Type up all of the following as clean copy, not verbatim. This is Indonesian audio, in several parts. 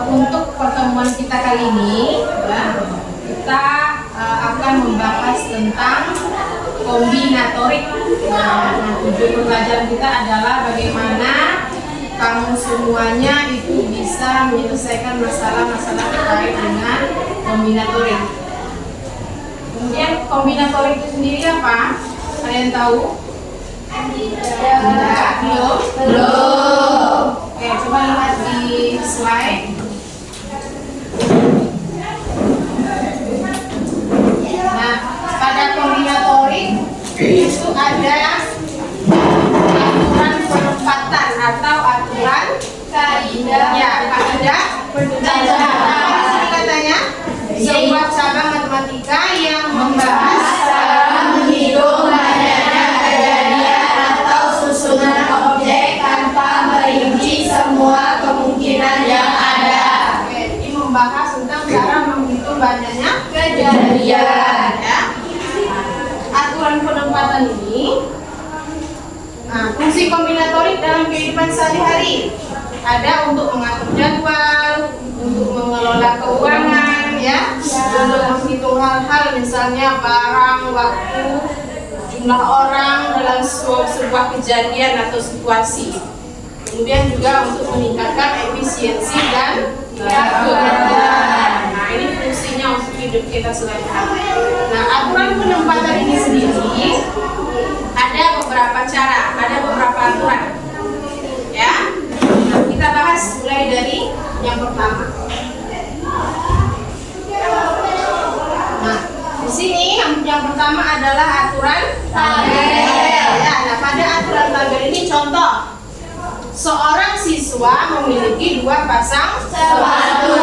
untuk pertemuan kita kali ini, ya, kita akan membahas tentang kombinatorik. Nah, tujuan pembelajaran kita adalah bagaimana kamu semuanya itu bisa menyelesaikan masalah-masalah terkait dengan kombinatorik. Kemudian kombinatorik itu sendiri apa? Kalian tahu? Belum. Oke, coba lihat di slide. Nah, pada kombinatorik itu ada aturan penempatan atau aturan kaidah. Ya, kaidah penempatan. Apa sih katanya? Sebuah cara matematika yang membahas cara menghitung banyaknya kejadian atau susunan objek tanpa merinci semua kemungkinan yang ada. Oke, ini membahas tentang cara menghitung banyaknya kejadian. Ya. Aturan penempatan ini, fungsi kombinatorik dalam kehidupan sehari-hari ada untuk mengatur jadwal, untuk mengelola keuangan, ya, untuk menghitung hal-hal misalnya barang, waktu, jumlah orang dalam sebuah kejadian atau situasi. Kemudian juga untuk meningkatkan efisiensi dan kemudahan. Nah, ini fungsinya untuk hidup kita sehari-hari. Nah, aturan penempatan ini sendiri ada beberapa cara, ada beberapa aturan. Ya. Nah, kita bahas mulai dari yang pertama. Nah, di sini yang pertama adalah aturan tabel. Ya, nah pada aturan tabel ini contoh. Seorang siswa memiliki 2 pasang sepatu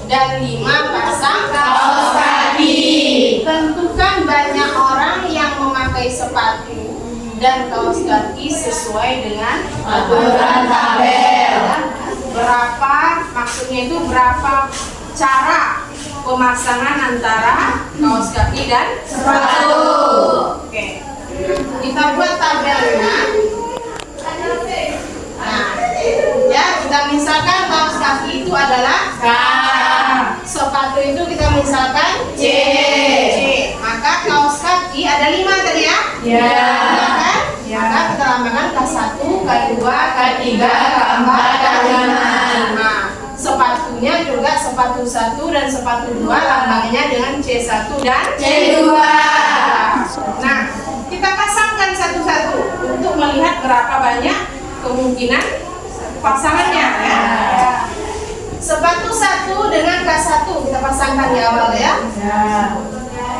dan 5 pasang kaos kaki. Tentukan banyak orang yang memakai sepatu dan kaos kaki sesuai dengan aturan tabel. Berapa, maksudnya itu berapa cara pemasangan antara kaos kaki dan sepatu. Oke, kita buat tabelnya. Nah, ya, kita misalkan kaos kaki itu adalah K, sepatu itu kita misalkan C. Maka kaos kaki ada 5 tadi ya? Ya. Kan? Ya. Maka kita lambangkan K1, K2, K3, K4, K5. Sepatunya juga sepatu 1 dan sepatu 2 lambangnya dengan C1 dan C2. Nah, kita pasangkan satu-satu untuk melihat berapa banyak kemungkinan pasangannya, ya. Sepatu 1 dengan K1 kita pasangkan di awal, ya.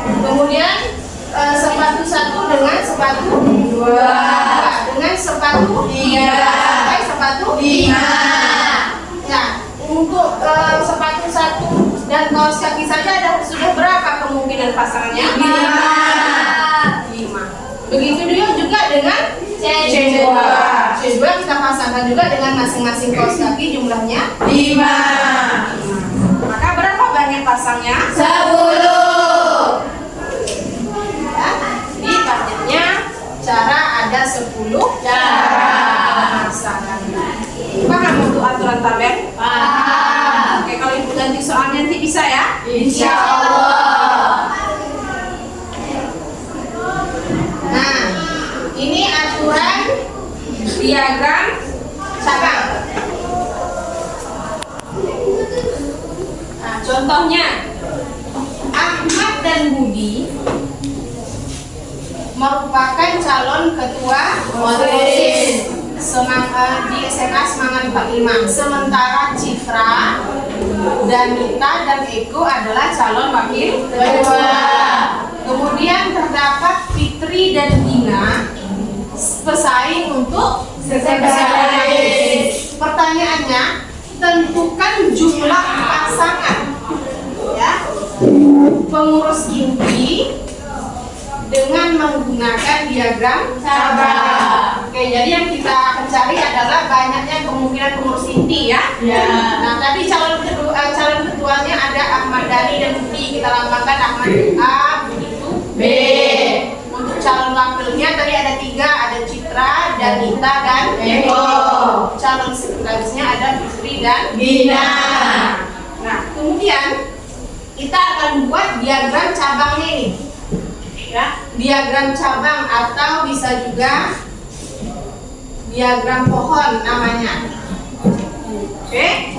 Kemudian sepatu 1 dengan sepatu 2 dengan sepatu 3 sampai sepatu 5. Nah, untuk sepatu 1 dan kaos kaki saja sudah berapa kemungkinan pasangannya? 5. Begitu juga dengan C2. C2 kita pasangkan juga dengan masing-masing kaos kaki jumlahnya 5. Maka berapa banyak pasangnya? 10. Ya, jadi targetnya cara ada 10 cara pemasangan. Paham untuk aturan tabel? Paham. Oke, kalau ibu ganti soal nanti bisa ya? Insya Allah. Nah, ini aturan diagram cabang. Nah, contohnya Ahmad dan Budi merupakan calon ketua OSIS di SMA Semangat 45. Sementara Citra, Danita dan Eko adalah calon wakil ketua. Kemudian terdapat Fitri dan Dina pesaing untuk sekretaris. Pertanyaannya, tentukan jumlah pasangan, ya, pengurus inti dengan menggunakan diagram cabang. Oke, jadi yang kita akan cari adalah banyaknya kemungkinan pengurus inti, ya. Nah, tadi calon ketuanya ada Ahmad Dhani dan Budi, kita lambangkan Ahmad A, Budi itu B. Untuk calon wakilnya tadi ada 3, ada Citra, Citra, Danita, dan Eko. Calon sekretarisnya ada Fitri dan Gina. Nah, kemudian kita akan buat diagram cabangnya ini. Ya, diagram cabang atau bisa juga diagram pohon namanya. Oke?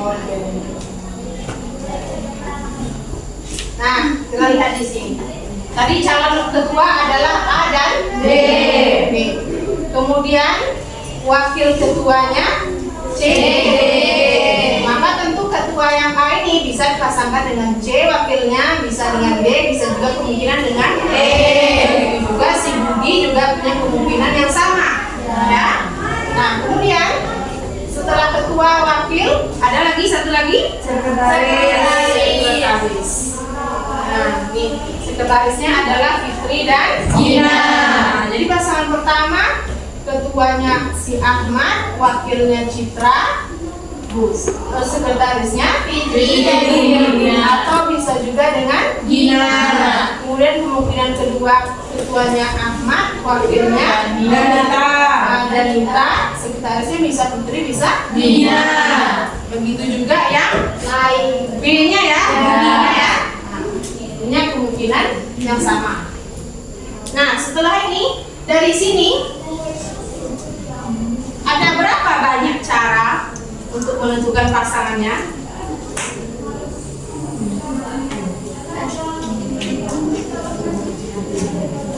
Nah, kita lihat di sini. Tadi calon ketua adalah A dan D. Kemudian wakil ketuanya C. Maka tentu ketua yang A ini bisa dipasangkan dengan C, wakilnya bisa dengan D, bisa juga kemungkinan dengan E. Begitu juga si Budi juga punya kemungkinan yang sama. Ya. Nah, kemudian setelah ketua, wakil, ada lagi satu lagi sekretaris. Nah, nih sekretarisnya adalah Fitri dan Gina. Nah, jadi pasangan pertama ketuanya si Ahmad, wakilnya Citra, sekretarisnya Fitri dan Gina, atau bisa juga dengan Gina. Kemudian kemungkinan kedua ketuanya Ahmad, wakilnya Danita, sekretarisnya bisa Fitri, bisa Gina. Begitu juga yang lain. B-nya ya, B-nya ya. Punya kemungkinan yang sama. Nah, setelah ini dari sini ada berapa banyak cara untuk menentukan pasangannya?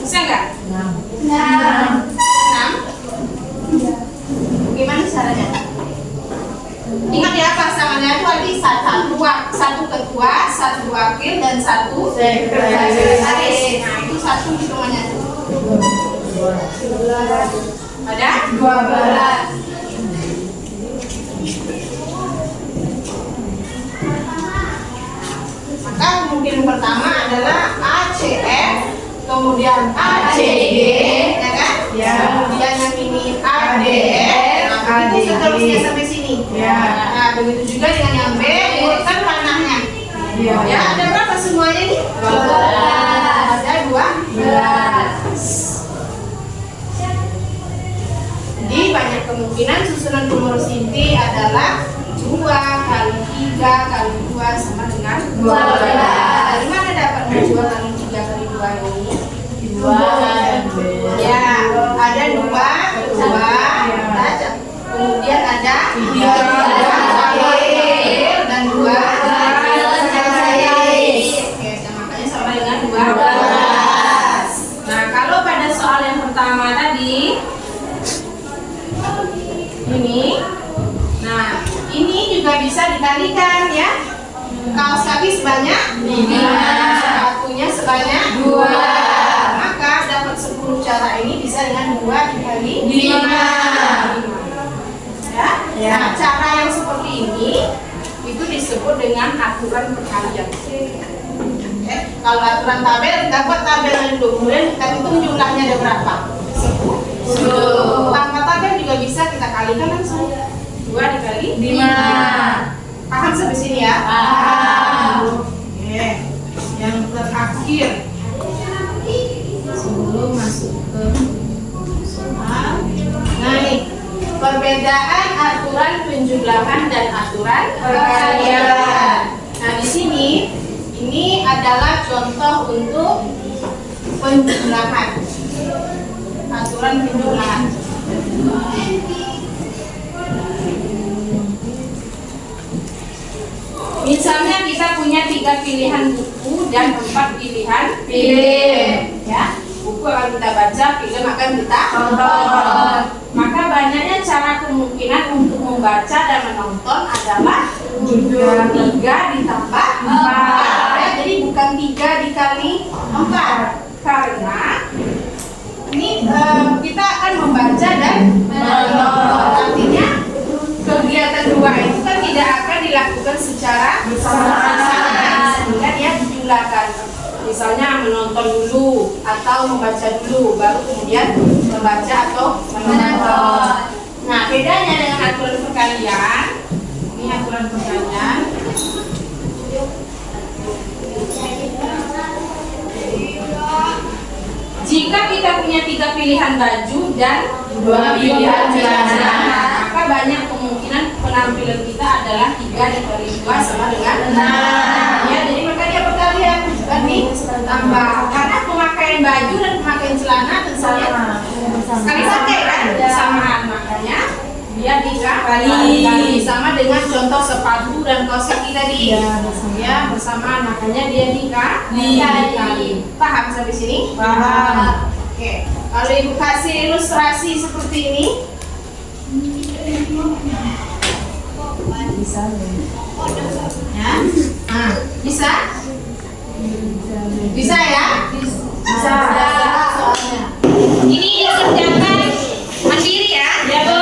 Bisa nggak? 6. Gimana caranya? Ingat ya, pasangannya itu ada satu ketua, satu wakil, dan satu sekretaris. Nah, itu satu hitungannya. Ada? 12. Maka kemungkinan pertama adalah ACF, kemudian ACD, ya kan? Ya. Kemudian yang ini ADR, nah, itu seterusnya sampai sini. Ya. Nah, begitu juga dengan yang B, urutkan panahnya. Ya. Ya, ada berapa semuanya nih? 12. Ada 12. Jadi banyak kemungkinan susunan pengurus inti adalah 2 kali 3 kali 2 sama dengan 12. Dari mana dapatnya 2 kali 3 kali 2 ini? 2. Ya, ada 2 ketua, kemudian ada 3 wakil dan 2 sekretaris. Oke, makanya sama dengan 12. Nah, kalau pada soal yang pertama tadi ini, nah ini juga bisa dikalikan ya. Kaos kaki sebanyak 5, sepatunya sebanyak 2. Maka dapat 10 cara ini bisa dengan 2 dikali 5. Ya. Nah, cara yang seperti ini itu disebut dengan aturan perkalian. Kalau aturan tabel, kita buat tabel dulu, kemudian kita hitung jumlahnya ada berapa. 10. Tanpa tabel juga bisa kita kalikan langsung. 2 dikali 5. Paham sampai sini ya? Paham. Oke. Yang terakhir sebelum masuk ke soal. Nah, nih perbedaan aturan penjumlahan dan aturan perkalian. Nah, di sini ini adalah contoh untuk penjumlahan. Aturan penjumlahan. Misalnya kita punya 3 pilihan buku dan 4 pilihan film. Ya, buku akan kita baca, film akan kita tonton. Maka banyaknya cara kemungkinan untuk membaca dan menonton adalah 3 ditambah 4. Ya, jadi bukan 3 dikali 4. Karena ini kita akan membaca dan menonton. Artinya kegiatan 2 itu kan tidak akan dilakukan secara bersamaan, sehingga dia dijumlahkan. Misalnya menonton dulu atau membaca dulu, baru kemudian membaca atau menonton. Nah, bedanya dengan aturan perkalian, ini aturan perkalian. Jika kita punya 3 pilihan baju dan 2 pilihan celana, maka banyak kemungkinan penampilan kita adalah 3 dikali 2 sama dengan 6. Ya, jadi maka dia perkalian tadi tambah, karena pemakaian baju dan pemakaian celana tentu saja sekali pakai kan bersamaan, makanya dia dikali sama dengan contoh sepatu dan kaos kaki tadi ya bersamaan, makanya dia dikali. Paham sampai sini? Paham. Oke, kalau ibu kasih ilustrasi seperti ini, bisa ya? Nah, bisa? Bisa ya? Bisa. Soalnya ini dikerjakan mandiri ya? Ya Bu.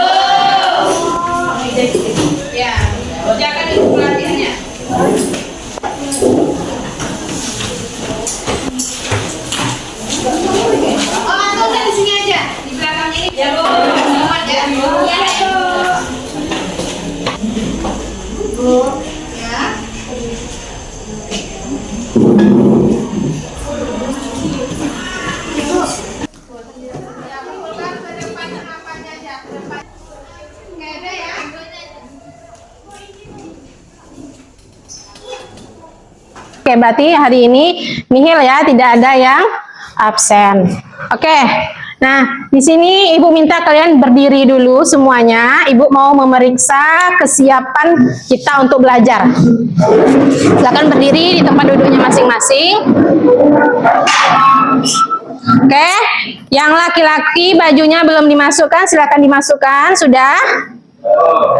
Ya, kerjakan itu pelatihannya. Oh, atau di sini aja, di belakang ini. Ya Bu. Muat ya. Ya Bu. Ya. Oke, berarti hari ini nihil ya, tidak ada yang absen. Oke, nah di sini Ibu minta kalian berdiri dulu semuanya. Ibu mau memeriksa kesiapan kita untuk belajar. Silakan berdiri di tempat duduknya masing-masing. Oke, yang laki-laki bajunya belum dimasukkan, silakan dimasukkan. Sudah?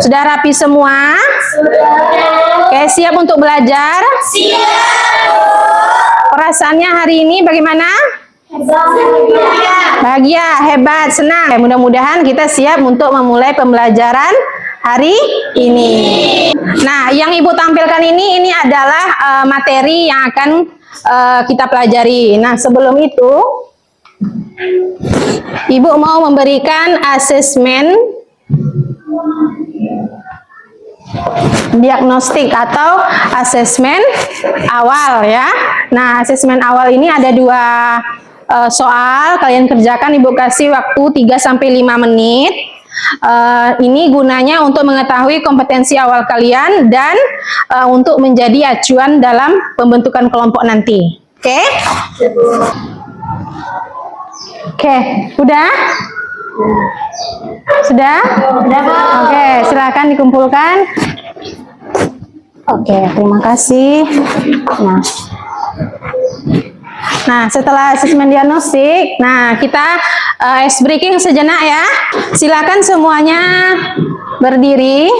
Sudah rapi semua? Oke, siap untuk belajar? Perasaannya hari ini bagaimana? Bahagia, hebat, senang. Mudah-mudahan kita siap untuk memulai pembelajaran hari ini. Nah, yang Ibu tampilkan ini adalah materi yang akan kita pelajari. Nah, sebelum itu Ibu mau memberikan asesmen diagnostik atau asesmen awal ya. Nah, asesmen awal ini ada 2 soal, kalian kerjakan, Ibu kasih waktu 3-5 menit. Ini gunanya untuk mengetahui kompetensi awal kalian dan untuk menjadi acuan dalam pembentukan kelompok nanti. Oke? Oke, udah? Sudah? Sudah, Bu. Oke, silakan dikumpulkan. Oke, terima kasih. Nah, setelah asesmen diagnostik, nah kita ice breaking sejenak ya. Silakan semuanya berdiri.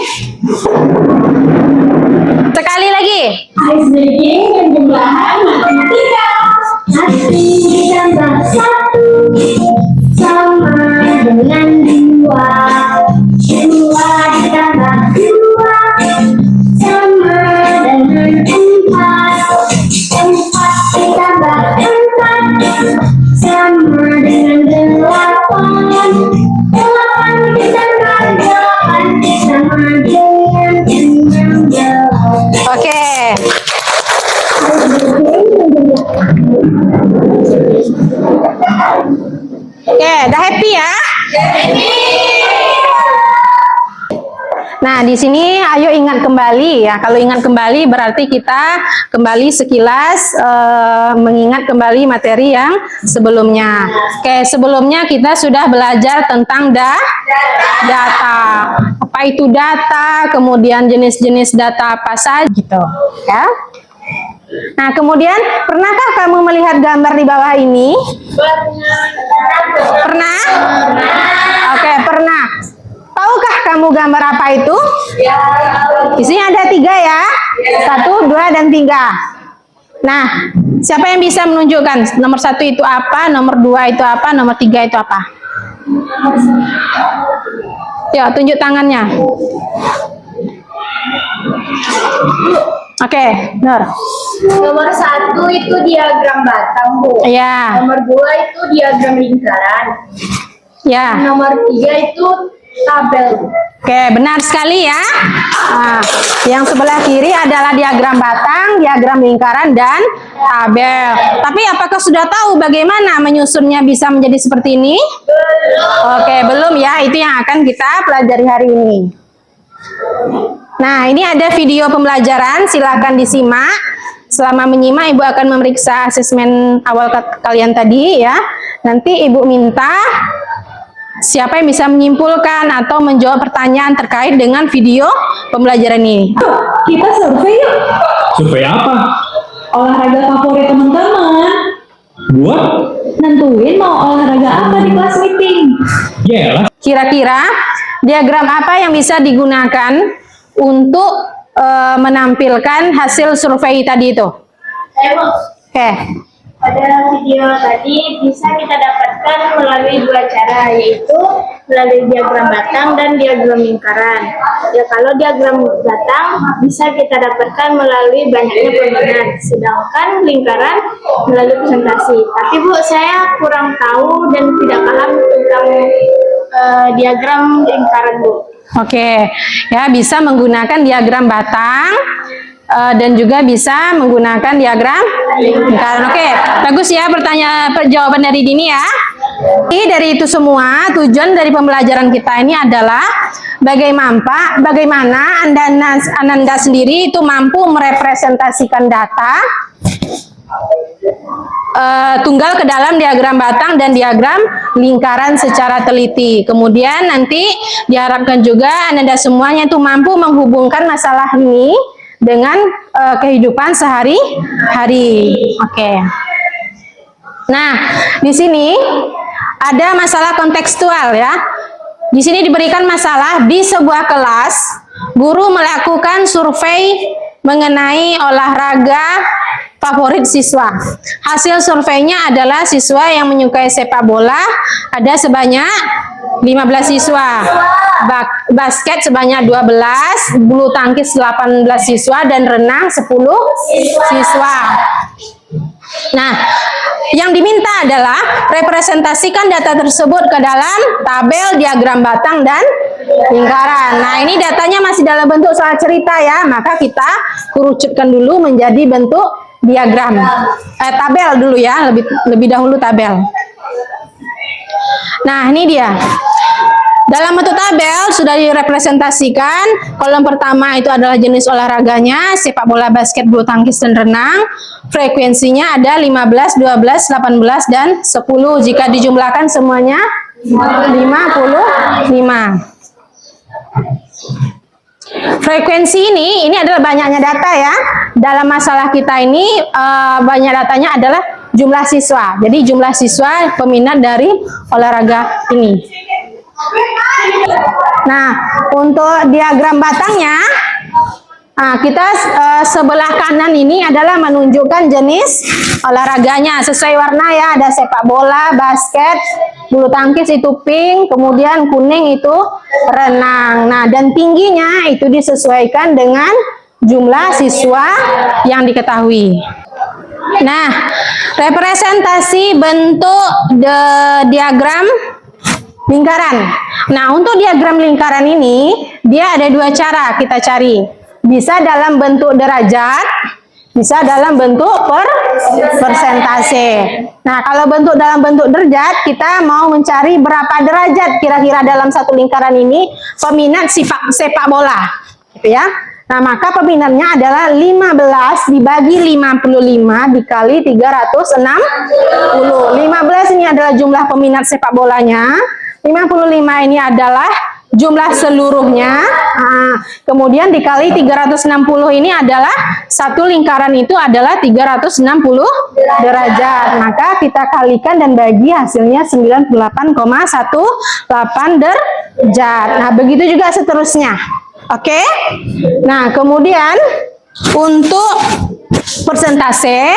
Sekali lagi. Ice breaking penjumlahan matematika. 1 ditambah 1 sama dengan 2. 2 ditambah 2 sama dengan 4. 4 ditambah 4 sama dengan 8. 8 ditambah 8 sama dengan 16. Oke. Oke, udah happy ya? Nah, di sini ayo ingat kembali ya. Kalau ingat kembali berarti kita kembali sekilas mengingat kembali materi yang sebelumnya. Oke, sebelumnya kita sudah belajar tentang data. Apa itu data, kemudian jenis-jenis data apa saja gitu, ya. Nah, kemudian pernahkah kamu melihat gambar di bawah ini? Pernah? Oke, pernah. Tahukah kamu gambar apa itu? Di sini ada 3 ya. 1, 2, dan 3. Nah, siapa yang bisa menunjukkan nomor 1 itu apa, nomor 2 itu apa, nomor 3 itu apa? Yuk, tunjuk tangannya. Oke, Nur. Nomor 1 itu diagram batang, Bu. Ya. Nomor 2 itu diagram lingkaran. Ya. Nomor 3 itu tabel. Oke, benar sekali ya. Nah, Yang sebelah kiri adalah diagram batang, diagram lingkaran, dan tabel. Tapi apakah sudah tahu bagaimana menyusunnya bisa menjadi seperti ini? Oke, belum ya. Itu yang akan kita pelajari hari ini. Nah, ini ada video pembelajaran, silakan disimak. Selama menyimak, Ibu akan memeriksa asesmen awal kalian tadi ya. Nanti Ibu minta siapa yang bisa menyimpulkan atau menjawab pertanyaan terkait dengan video pembelajaran ini. Kita survei yuk. Survei apa? Olahraga favorit teman-teman. Buat? Nentuin mau olahraga apa di kelas meeting. Yaelah. Kira-kira diagram apa yang bisa digunakan untuk menampilkan hasil survei tadi itu? Oke. Pada video tadi bisa kita dapatkan melalui dua cara, yaitu melalui diagram batang dan diagram lingkaran. Ya, kalau diagram batang bisa kita dapatkan melalui banyaknya peminat, sedangkan lingkaran melalui presentasi. Tapi Bu, saya kurang tahu dan tidak paham tentang diagram lingkaran, Bu. Oke, ya bisa menggunakan diagram batang dan juga bisa menggunakan diagram lingkaran. Oke, bagus ya jawaban dari Dini ya. Jadi dari itu semua tujuan dari pembelajaran kita ini adalah bagaimana Ananda sendiri itu mampu merepresentasikan data tunggal ke dalam diagram batang dan diagram lingkaran secara teliti. Kemudian nanti diharapkan juga Anda semuanya itu mampu menghubungkan masalah ini dengan kehidupan sehari-hari. Oke. Nah, di sini ada masalah kontekstual ya. Di sini diberikan masalah di sebuah kelas, guru melakukan survei mengenai olahraga favorit siswa. Hasil surveinya adalah siswa yang menyukai sepak bola ada sebanyak 15 siswa, basket sebanyak 12, bulu tangkis 18 siswa, dan renang 10 siswa. Nah, yang diminta adalah representasikan data tersebut ke dalam tabel diagram batang dan lingkaran. Nah, ini datanya masih dalam bentuk soal cerita ya, maka kita kerucutkan dulu menjadi bentuk diagram. Tabel dulu ya, lebih dahulu tabel. Nah, ini dia. Dalam bentuk tabel sudah direpresentasikan. Kolom pertama itu adalah jenis olahraganya, sepak bola, basket, bulu tangkis, dan renang. Frekuensinya ada 15, 12, 18, dan 10. Jika dijumlahkan semuanya 55. Frekuensi ini adalah banyaknya data ya. Dalam masalah kita ini banyak datanya adalah jumlah siswa. Jadi jumlah siswa peminat dari olahraga ini. Nah, untuk diagram batangnya, kita sebelah kanan ini adalah menunjukkan jenis olahraganya sesuai warna ya. Ada sepak bola, basket, bulu tangkis itu pink, kemudian kuning itu renang. Nah, dan tingginya itu disesuaikan dengan jumlah siswa yang diketahui. Nah, representasi bentuk diagram lingkaran. Nah, untuk diagram lingkaran ini dia ada dua cara kita cari. Bisa dalam bentuk derajat, bisa dalam bentuk persentase. Nah, kalau dalam bentuk derajat, kita mau mencari berapa derajat kira-kira dalam satu lingkaran ini peminat sepak bola, gitu ya. Nah, maka peminatnya adalah 15 dibagi 55 dikali 360. 15 ini adalah jumlah peminat sepak bolanya. 55 ini adalah jumlah seluruhnya. Kemudian dikali 360 ini adalah satu lingkaran itu adalah 360 derajat. Maka kita kalikan dan bagi hasilnya 98,18 derajat. Nah, begitu juga seterusnya. Oke. Nah, kemudian untuk persentase,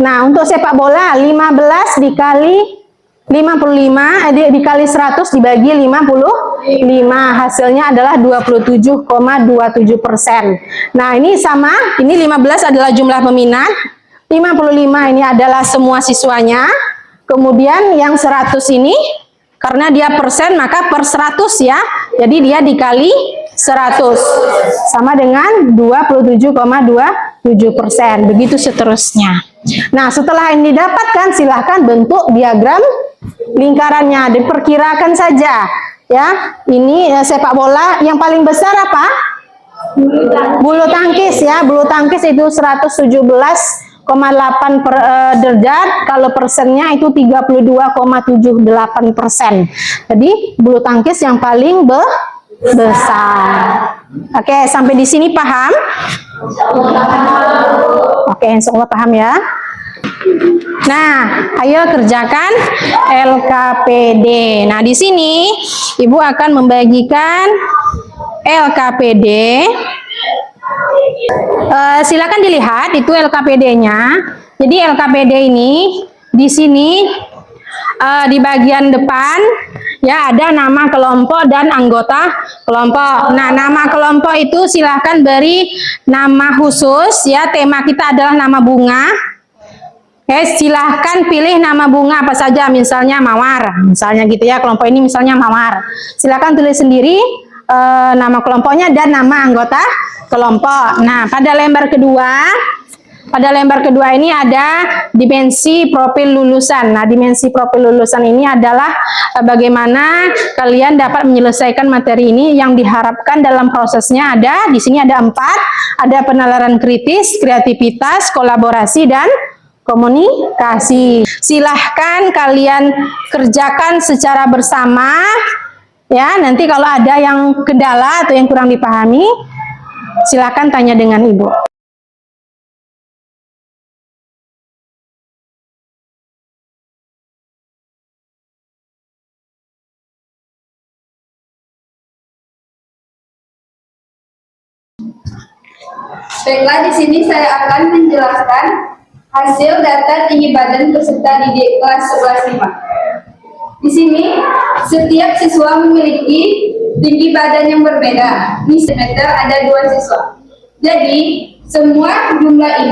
nah untuk sepak bola 15 dikali 55 dikali 100 dibagi 55, hasilnya adalah 27,27%. Nah, ini sama, ini 15 adalah jumlah peminat, 55 ini adalah semua siswanya, kemudian yang 100 ini karena dia persen maka per 100 ya, jadi dia dikali 100 sama dengan 27,27%. Begitu seterusnya. Nah, setelah ini didapatkan, silahkan bentuk diagram lingkarannya. Diperkirakan saja ya. Ini sepak bola yang paling besar apa? Bulu tangkis ya. Bulu tangkis itu 117,8 derajat, kalau persennya itu 32,78%. Jadi bulu tangkis yang paling besar. Oke, sampai di sini paham? Oke, insya Allah paham ya. Nah, ayo kerjakan LKPD. Nah, di sini Ibu akan membagikan LKPD. Silakan dilihat itu LKPD-nya. Jadi LKPD ini di sini di bagian depan ya ada nama kelompok dan anggota kelompok. Nah, nama kelompok itu silahkan beri nama khusus ya. Tema kita adalah nama bunga. Silahkan pilih nama bunga apa saja, misalnya mawar, misalnya gitu ya. Kelompok ini misalnya mawar. Silahkan tulis sendiri nama kelompoknya dan nama anggota kelompok. Nah, pada lembar kedua ini ada dimensi profil lulusan. Nah, dimensi profil lulusan ini adalah bagaimana kalian dapat menyelesaikan materi ini. Yang diharapkan dalam prosesnya ada di sini ada 4, ada penalaran kritis, kreativitas, kolaborasi, dan komunikasi. Silahkan kalian kerjakan secara bersama ya. Nanti kalau ada yang kendala atau yang kurang dipahami, silahkan tanya dengan Ibu. Baiklah, di sini saya akan menjelaskan hasil data tinggi badan peserta didik kelas 11-5. Di sini, setiap siswa memiliki tinggi badan yang berbeda. Di semester ada 2 siswa. Jadi, semua jumlah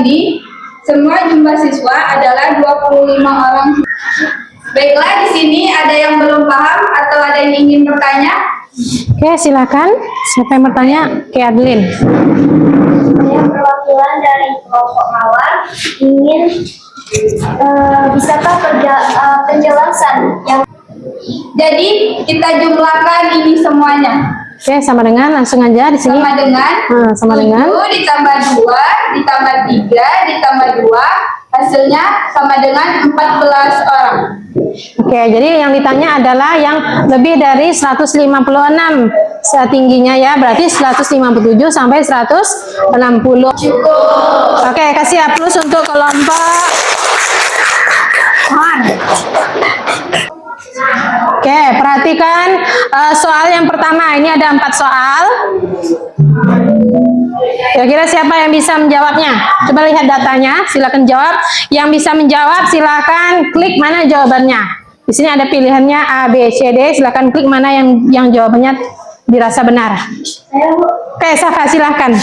siswa adalah 25 orang. Baiklah, di sini ada yang belum paham atau ada yang ingin bertanya? Oke, silakan. Siapa yang bertanya? Adeline. Saya perwakilan dari kelompok mawar ingin bisakah penjelasan yang Jadi kita jumlahkan ini semuanya. Oke, sama dengan langsung aja di sini. Sama dengan 7 ditambah 2 ditambah 3 ditambah 2, hasilnya sama dengan 14 orang. Oke, jadi yang ditanya adalah yang lebih dari 156 setingginya ya, berarti 157 sampai 160. Cukup. Oke, kasih aplaus untuk kelompok Mohon. Oke, perhatikan soal yang pertama. Ini ada 4 soal. Kira-kira siapa yang bisa menjawabnya? Coba lihat datanya, silakan jawab. Yang bisa menjawab silakan klik mana jawabannya. Di sini ada pilihannya A, B, C, D. Silakan klik mana yang jawabannya dirasa benar. Oke, Safa silakan.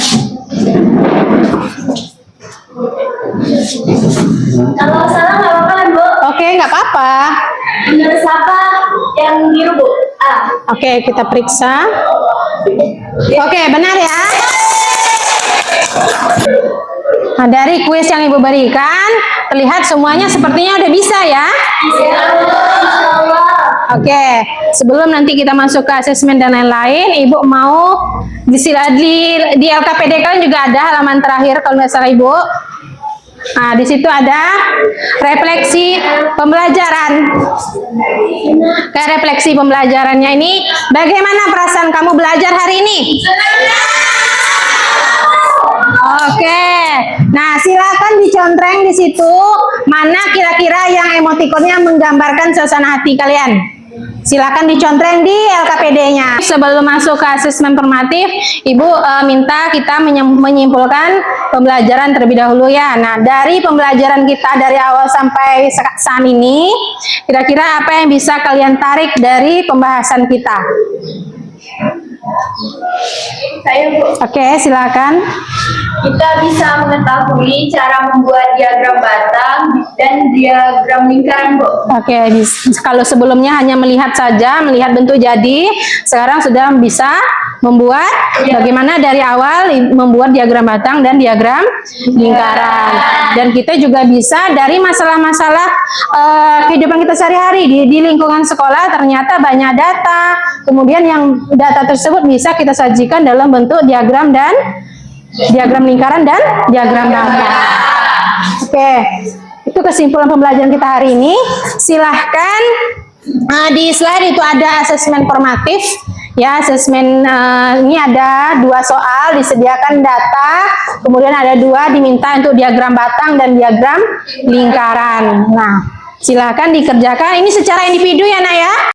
kalau salah nggak apa-apa kan, Bu? Oke, nggak apa-apa. Menurut siapa yang biru, Bu? A. Oke, kita periksa. Oke, benar ya. Nah, dari kuis yang Ibu berikan, terlihat semuanya sepertinya udah bisa ya. Oke, sebelum nanti kita masuk ke asesmen dan lain-lain, Ibu mau di LKPD kalian juga ada halaman terakhir kalau nggak salah Ibu. Nah, di situ ada refleksi pembelajaran. Kayak refleksi pembelajarannya ini, bagaimana perasaan kamu belajar hari ini? Oke, nah silakan dicontreng di situ mana kira-kira yang emotikonnya menggambarkan suasana hati kalian. Silakan dicontreng di LKPD-nya. Sebelum masuk ke asesmen formatif, Ibu minta kita menyimpulkan pembelajaran terlebih dahulu ya. Nah, dari pembelajaran kita dari awal sampai saat ini, kira-kira apa yang bisa kalian tarik dari pembahasan kita? Saya, Bu. Oke, silakan. kita bisa mengetahui cara membuat diagram batang dan diagram lingkaran, Bu. Oke, kalau sebelumnya hanya melihat saja, melihat bentuk jadi, sekarang sudah bisa membuat bagaimana dari awal membuat diagram batang dan diagram lingkaran. Dan kita juga bisa dari masalah-masalah kehidupan kita sehari-hari di lingkungan sekolah, ternyata banyak data, kemudian yang data tersebut bisa kita sajikan dalam bentuk diagram dan diagram lingkaran dan diagram batang. Oke, itu kesimpulan pembelajaran kita hari ini. Silahkan di slide itu ada asesmen formatif. Ya, asesmen ini ada 2 soal, disediakan data, kemudian ada 2 diminta untuk diagram batang dan diagram lingkaran. Nah, silahkan dikerjakan. Ini secara individu ya, Nak ya.